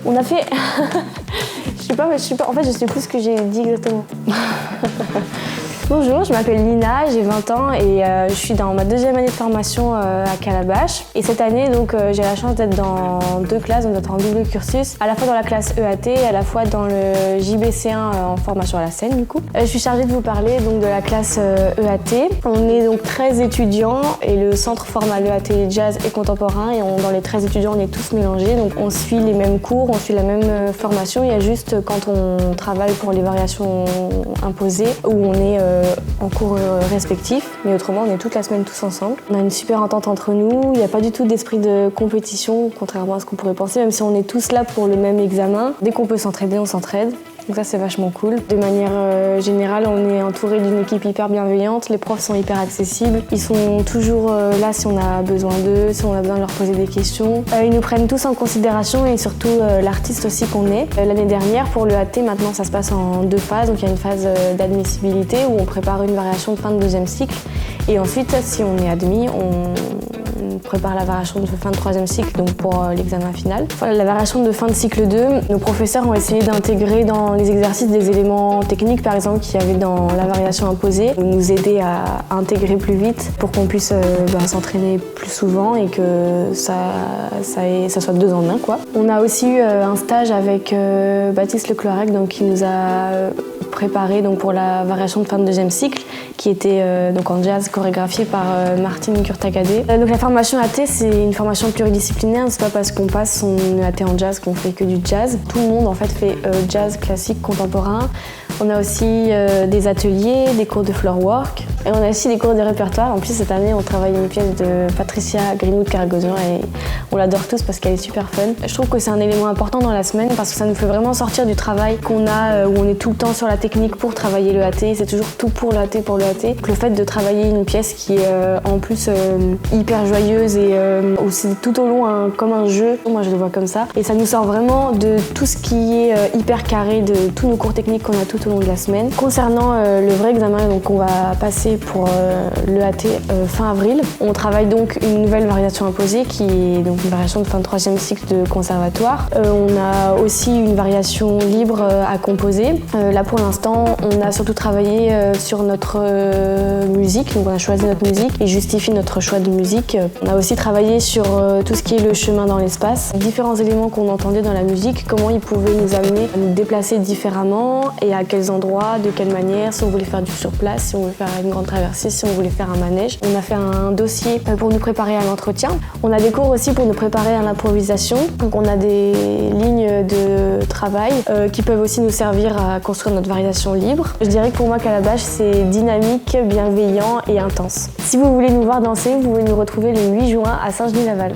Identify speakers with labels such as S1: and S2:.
S1: On a fait... je sais pas, en fait je sais plus ce que j'ai dit exactement. Bonjour, je m'appelle Lina, j'ai 20 ans et je suis dans ma deuxième année de formation à Calabash. Et cette année, donc, j'ai la chance d'être dans 2 classes, d'être en double cursus, à la fois dans la classe EAT et à la fois dans le JBC1 en formation à la scène du coup. Je suis chargée de vous parler donc, de la classe EAT. On est donc 13 étudiants et le centre forme à l'EAT jazz et contemporain et dans les 13 étudiants, on est tous mélangés. Donc on suit les mêmes cours, on suit la même formation. Il y a juste quand on travaille pour les variations imposées où on est en cours respectifs, mais autrement on est toute la semaine tous ensemble. On a une super entente entre nous, il n'y a pas du tout d'esprit de compétition, contrairement à ce qu'on pourrait penser, même si on est tous là pour le même examen. Dès qu'on peut s'entraider, on s'entraide. Donc ça c'est vachement cool. De manière générale, on est entouré d'une équipe hyper bienveillante, les profs sont hyper accessibles, ils sont toujours là si on a besoin d'eux, si on a besoin de leur poser des questions. Ils nous prennent tous en considération et surtout l'artiste aussi qu'on est. L'année dernière pour l'EAT, maintenant ça se passe en 2 phases, donc il y a une phase d'admissibilité où on prépare une variation de fin de 2e cycle et ensuite si on est admis, on prépare la variation de fin de 3e cycle, donc pour l'examen final. Voilà, la variation de fin de cycle 2, nos professeurs ont essayé d'intégrer dans les exercices des éléments techniques, par exemple, qu'il y avait dans la variation imposée, nous aider à intégrer plus vite pour qu'on puisse s'entraîner plus souvent et que ça soit 2 en 1, quoi. On a aussi eu un stage avec Baptiste Leclerc, donc, qui nous a préparé donc, pour la variation de fin de 2e cycle, qui était donc en jazz chorégraphiée par Martine Kurtakadé. Donc la formation EAT, c'est une formation pluridisciplinaire, c'est pas parce qu'on passe son EAT en jazz qu'on fait que du jazz. Tout le monde en fait fait jazz classique, contemporain. On a aussi des ateliers, des cours de floor work et on a aussi des cours de répertoire. En plus cette année on travaille une pièce de Patricia Greenwood-Caragosian et on l'adore tous parce qu'elle est super fun. Je trouve que c'est un élément important dans la semaine parce que ça nous fait vraiment sortir du travail qu'on a où on est tout le temps sur la technique pour travailler le l'EAT, c'est toujours tout pour l'EAT, pour l'EAT. Le fait de travailler une pièce qui est en plus hyper joyeuse et où c'est tout au long comme un jeu, moi je le vois comme ça, et ça nous sort vraiment de tout ce qui est hyper carré, de tous nos cours techniques qu'on a tout au long de la semaine. Concernant le vrai examen donc on va passer pour l'EAT fin avril, on travaille donc une nouvelle variation imposée qui est donc une variation de fin de 3e cycle de conservatoire. On a aussi une variation libre à composer. Là pour l'instant on a surtout travaillé sur notre musique, donc on a choisi notre musique et justifié notre choix de musique. On a aussi travaillé sur tout ce qui est le chemin dans l'espace, différents éléments qu'on entendait dans la musique, comment ils pouvaient nous amener à nous déplacer différemment et à quels endroits, de quelle manière, si on voulait faire du surplace, si on voulait faire une grande traversée, si on voulait faire un manège. On a fait un dossier pour nous préparer à l'entretien. On a des cours aussi pour nous préparer à l'improvisation. Donc on a des lignes de travail qui peuvent aussi nous servir à construire notre variation libre. Je dirais que pour moi Calabash c'est dynamique, bienveillant et intense. Si vous voulez nous voir danser, vous pouvez nous retrouver le 8 juin à Saint-Genis-Laval.